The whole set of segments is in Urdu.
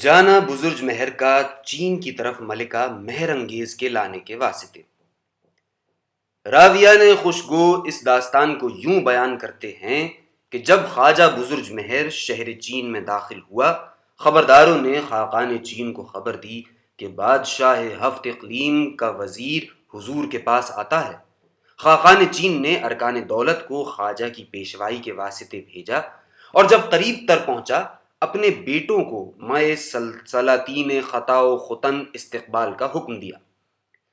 جانا بزرج مہر کا چین کی طرف ملکہ مہر انگیز کے لانے کے واسطے۔ راویہ نے خوشگو اس داستان کو یوں بیان کرتے ہیں کہ جب خواجہ بزرج مہر شہر چین میں داخل ہوا، خبرداروں نے خاقان چین کو خبر دی کہ بادشاہ ہفت اقلیم کا وزیر حضور کے پاس آتا ہے۔ خاقان چین نے ارکان دولت کو خواجہ کی پیشوائی کے واسطے بھیجا، اور جب قریب تر پہنچا اپنے بیٹوں کو مئے سلاطین خطا و ختن استقبال کا حکم دیا۔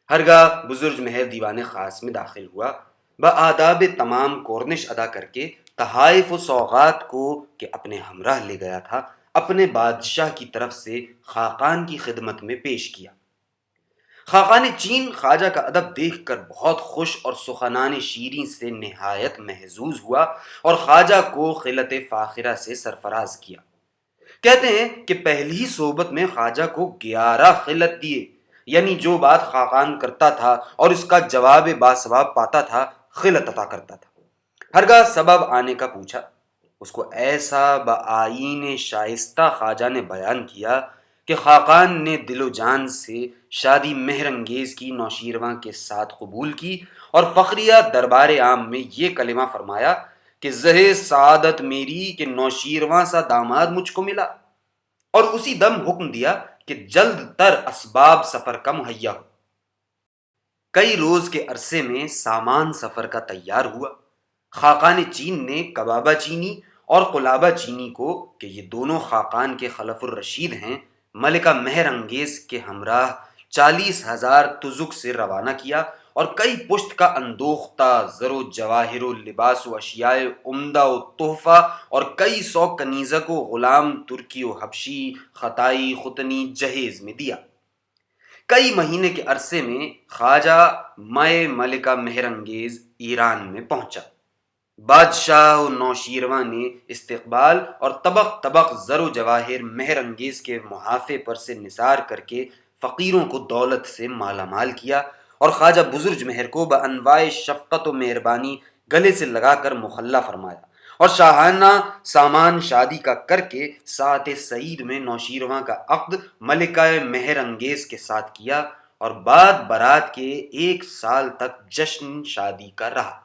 ہرگاہ بزرج مہر دیوان خاص میں داخل ہوا، بآداب تمام کورنش ادا کر کے تحائف و سوغات کو کہ اپنے ہمراہ لے گیا تھا اپنے بادشاہ کی طرف سے خاقان کی خدمت میں پیش کیا۔ خاقان چین خواجہ کا ادب دیکھ کر بہت خوش اور سخنان شیریں سے نہایت محظوظ ہوا اور خواجہ کو خلت فاخرہ سے سرفراز کیا۔ کہتے ہیں کہ پہلی ہی صحبت میں خواجہ کو 11 خلت دیے، یعنی جو بات خاقان کرتا تھا اور اس کا جواب باثواب پاتا تھا، خلت عطا کرتا تھا۔ ہرگاہ سبب آنے کا پوچھا، اس کو ایسا بآئین شائستہ خواجہ نے بیان کیا کہ خاقان نے دل و جان سے شادی مہر انگیز کی نوشیروان کے ساتھ قبول کی اور فخریہ دربار عام میں یہ کلمہ فرمایا کہ زہ سعادت میری کہ نوشیروان سا داماد مجھ کو ملا، اور اسی دم حکم دیا کہ جلد تر اسباب سفر کا مہیا ہو۔ کئی روز کے عرصے میں سامان سفر کا تیار ہوا۔ خاقان چین نے کبابہ چینی اور قلابہ چینی کو کہ یہ دونوں خاقان کے خلف الرشید ہیں، ملکہ مہر انگیز کے ہمراہ 40,000 تزک سے روانہ کیا، اور کئی پشت کا اندوختہ زر و جواہر و لباس و اشیاء عمدہ و تحفہ اور کئی 100 کنیزک و غلام ترکی و حبشی خطائی ختنی جہیز میں دیا۔ کئی مہینے کے عرصے میں خواجہ مئے ملکہ مہر انگیز ایران میں پہنچا۔ بادشاہ و نوشیروان نے استقبال اور طبق طبق زر و جواہر مہر انگیز کے محافے پر سے نثار کر کے فقیروں کو دولت سے مالا مال کیا، اور خواجہ بزرج مہر کو بانواع شفقت و مہربانی گلے سے لگا کر مخلہ فرمایا، اور شاہانہ سامان شادی کا کر کے ساعت سعید میں نوشیروان کا عقد ملکہ مہر انگیز کے ساتھ کیا، اور بعد برات کے 1 سال تک جشن شادی کا رہا۔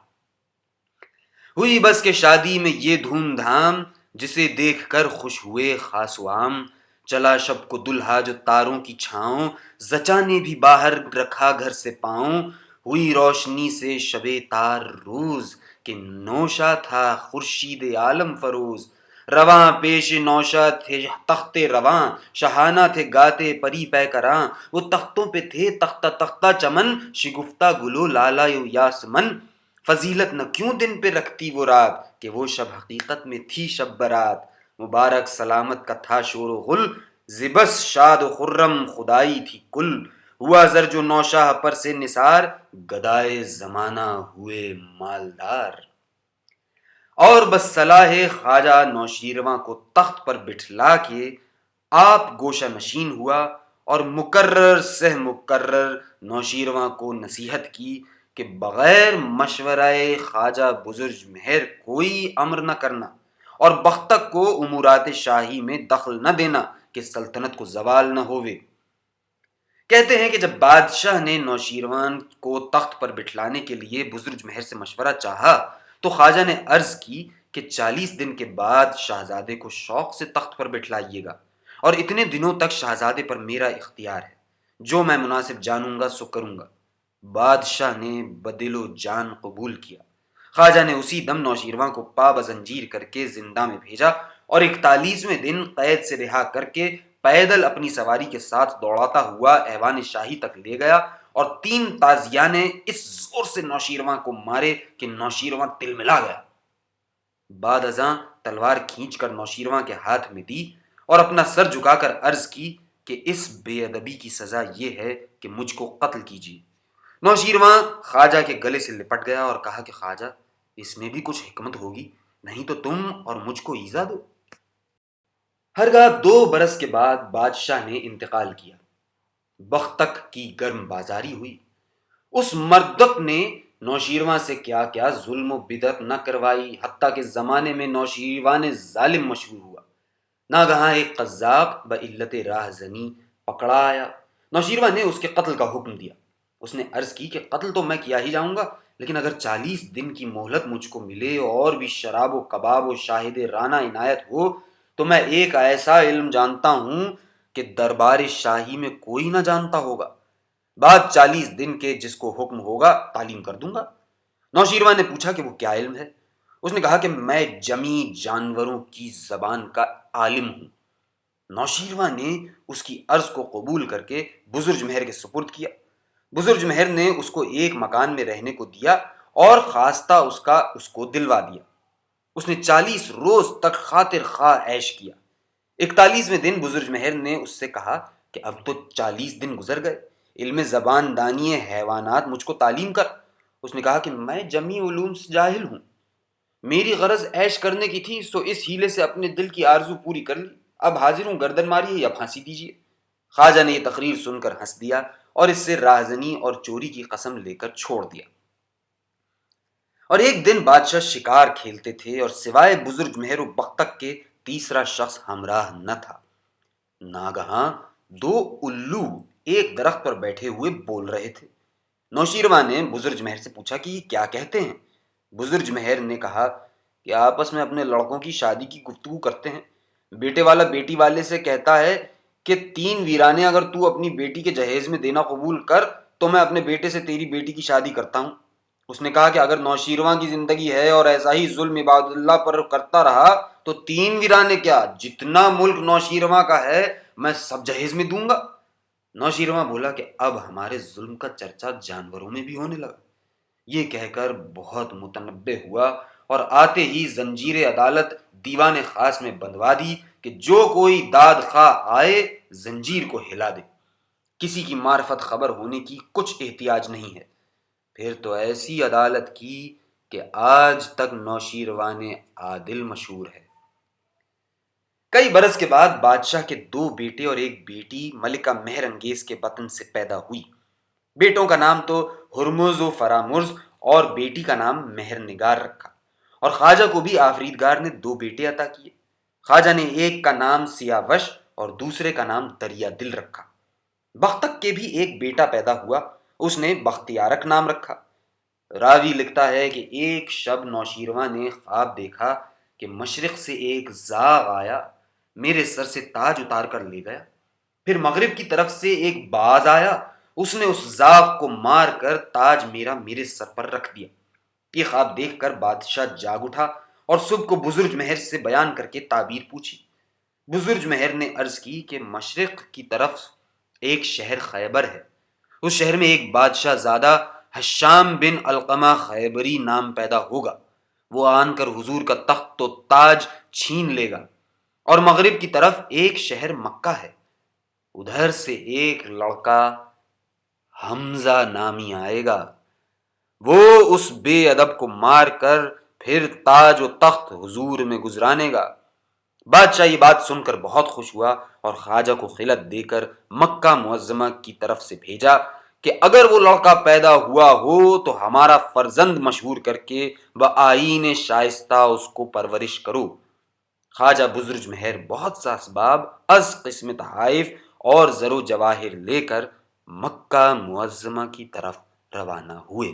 ہوئی بس کہ شادی میں یہ دھوم دھام جسے دیکھ کر خوش ہوئے خاص و عام، چلا شب کو دلہا جو تاروں کی چھاؤں، زچا نے بھی باہر رکھا گھر سے پاؤں، ہوئی روشنی سے شب تار روز کہ نوشا تھا خورشید عالم فروز، رواں پیش نوشا تھے تخت رواں، شہانہ تھے گاتے پری پے کراں، وہ تختوں پہ تھے تختہ تختہ چمن، شگفتہ گلو لالا یاسمن، فضیلت نہ کیوں دن پہ رکھتی وہ رات کہ وہ شب حقیقت میں تھی شب برات، مبارک سلامت کا تھا شور و غل، زبس شاد و خرم خدائی تھی کل، ہوا زر جو نوشاہ پر سے نثار، گدائے زمانہ ہوئے مالدار۔ اور بس صلاح خواجہ نوشیروان کو تخت پر بٹھلا کے آپ گوشہ نشین ہوا، اور مکرر سہ مکرر نوشیروان کو نصیحت کی کہ بغیر مشورہ خواجہ بزرج مہر کوئی امر نہ کرنا، اور بختک کو امورات شاہی میں دخل نہ دینا کہ سلطنت کو زوال نہ ہوئے۔ کہتے ہیں کہ جب بادشاہ نے نوشیروان کو تخت پر بٹھلانے کے لیے بزرج مہر سے مشورہ چاہا تو خواجہ نے عرض کی کہ 40 دن کے بعد شہزادے کو شوق سے تخت پر بٹھلائیے گا، اور اتنے دنوں تک شہزادے پر میرا اختیار ہے، جو میں مناسب جانوں گا سو کروں گا۔ بادشاہ نے بدل و جان قبول کیا۔ خواجہ نے اسی دم نوشیروان کو پا بزنجیر کر کے زندہ میں بھیجا، اور 41ویں دن قید سے رہا کر کے پیدل اپنی سواری کے ساتھ دوڑاتا ہوا ایوان شاہی تک لے گیا، اور 3 تازیاں نے اس زور سے نوشیروان کو مارے کہ نوشیروان تلملا گیا۔ بعد ازاں تلوار کھینچ کر نوشیروان کے ہاتھ میں دی، اور اپنا سر جھکا کر عرض کی کہ اس بے ادبی کی سزا یہ ہے کہ مجھ کو قتل کیجیے۔ نوشیروان خواجہ کے گلے سے لپٹ گیا اور کہا کہ خواجہ، اس میں بھی کچھ حکمت ہوگی، نہیں تو تم اور مجھ کو ایذا دو۔ ہرگاہ 2 برس کے بعد بادشاہ نے انتقال کیا۔ بختک کی گرم بازاری ہوئی۔ اس مردک نے نوشیروان سے کیا کیا ظلم و بدعت نہ کروائی، حتیٰ کہ زمانے میں نوشیروان ظالم مشہور ہوا۔ ناگہاں ایک قزاق بعلت راہ زنی پکڑا آیا۔ نوشیروان نے اس کے قتل کا حکم دیا۔ اس نے عرض کی کہ قتل تو میں کیا ہی جاؤں گا، لیکن اگر 40 دن کی مہلت مجھ کو ملے اور بھی شراب و کباب و شاہد رانا عنایت ہو تو میں ایک ایسا علم جانتا ہوں کہ دربار شاہی میں کوئی نہ جانتا ہوگا۔ بعد 40 دن کے جس کو حکم ہوگا تعلیم کر دوں گا۔ نوشیروان نے پوچھا کہ وہ کیا علم ہے؟ اس نے کہا کہ میں جمی جانوروں کی زبان کا عالم ہوں۔ نوشیروان نے اس کی عرض کو قبول کر کے بزرج مہر کے سپرد کیا۔ بزرج مہر نے اس کو ایک مکان میں رہنے کو دیا اور خواستہ اس کو دلوا دیا۔ اس نے 40 روز تک خاطر خواہ عیش کیا۔ 41ویں دن بزرج مہر نے اس سے کہا کہ اب تو 40 دن گزر گئے، علم زبان دانی حیوانات مجھ کو تعلیم کر۔ اس نے کہا کہ میں جمی علوم سے جاہل ہوں، میری غرض عیش کرنے کی تھی، سو اس ہیلے سے اپنے دل کی آرزو پوری کر لی، اب حاضر ہوں، گردن ماری ہے یا پھانسی دیجیے۔ خواجہ نے یہ تقریر سن کر ہنس دیا اور اس سے راہزنی اور چوری کی قسم لے کر چھوڑ دیا۔ اور ایک دن بادشاہ شکار کھیلتے تھے اور سوائے بزرگ مہر و بختک کے تیسرا شخص ہمراہ نہ تھا۔ ناگہاں 2 الو ایک درخت پر بیٹھے ہوئے بول رہے تھے۔ نوشیروان نے بزرج مہر سے پوچھا کہ یہ کیا کہتے ہیں؟ بزرج مہر نے کہا کہ آپس میں اپنے لڑکوں کی شادی کی گفتگو کرتے ہیں۔ بیٹے والا بیٹی والے سے کہتا ہے کہ 3 ویرانے اگر تو اپنی بیٹی کے جہیز میں دینا قبول کر تو میں اپنے بیٹے سے تیری بیٹی کی شادی کرتا ہوں۔ اس نے کہا کہ اگر نوشیروان کی زندگی ہے اور ایسا ہی ظلم عباد اللہ پر کرتا رہا تو 3 ویرانے کیا، جتنا ملک نوشیروان کا ہے میں سب جہیز میں دوں گا۔ نوشیروان بولا کہ اب ہمارے ظلم کا چرچا جانوروں میں بھی ہونے لگا۔ یہ کہہ کر بہت متنبہ ہوا اور آتے ہی زنجیر عدالت دیوان خاص میں بندھوا دی کہ جو کوئی داد خواہ آئے زنجیر کو ہلا دے، کسی کی معرفت خبر ہونے کی کچھ احتیاج نہیں ہے۔ پھر تو ایسی عدالت کی کہ آج تک نوشیروان عادل مشہور ہے۔ کئی برس کے بعد بادشاہ کے 2 بیٹے اور ایک بیٹی ملکہ مہر انگیز کے بطن سے پیدا ہوئی۔ بیٹوں کا نام تو ہرمز و فرامرز اور بیٹی کا نام مہر نگار رکھا، اور خواجہ کو بھی آفریدگار نے 2 بیٹے عطا کیے۔ خواجہ نے ایک کا نام سیاوش اور دوسرے کا نام دریا دل رکھا۔ بختک کے بھی ایک بیٹا پیدا ہوا، اس نے بختیارک نام رکھا۔ راوی لکھتا ہے کہ ایک شب نوشیروان نے خواب دیکھا کہ مشرق سے ایک زاغ آیا، میرے سر سے تاج اتار کر لے گیا۔ پھر مغرب کی طرف سے ایک باز آیا، اس نے اس زاغ کو مار کر تاج میرے سر پر رکھ دیا۔ یہ خواب دیکھ کر بادشاہ جاگ اٹھا اور صبح کو بزرج مہر سے بیان کر کے تعبیر پوچھی۔ بزرج مہر نے عرض کی کہ مشرق کی طرف ایک شہر خیبر ہے، اس شہر میں ایک بادشاہ زادہ حشام بن علقمہ خیبری نام پیدا ہوگا، وہ آن کر حضور کا تخت و تاج چھین لے گا۔ اور مغرب کی طرف ایک شہر مکہ ہے، ادھر سے ایک لڑکا حمزہ نامی آئے گا، وہ اس بے ادب کو مار کر پھر تاج و تخت حضور میں گزرانے گا۔ بادشاہ یہ بات سن کر بہت خوش ہوا اور خواجہ کو خلعت دے کر مکہ معظمہ کی طرف سے بھیجا کہ اگر وہ لڑکا پیدا ہوا ہو تو ہمارا فرزند مشہور کر کے بآئین شائستہ اس کو پرورش کرو۔ خواجہ بزرج مہر بہت سا اسباب از قسم تحائف اور زر و جواہر لے کر مکہ معظمہ کی طرف روانہ ہوئے۔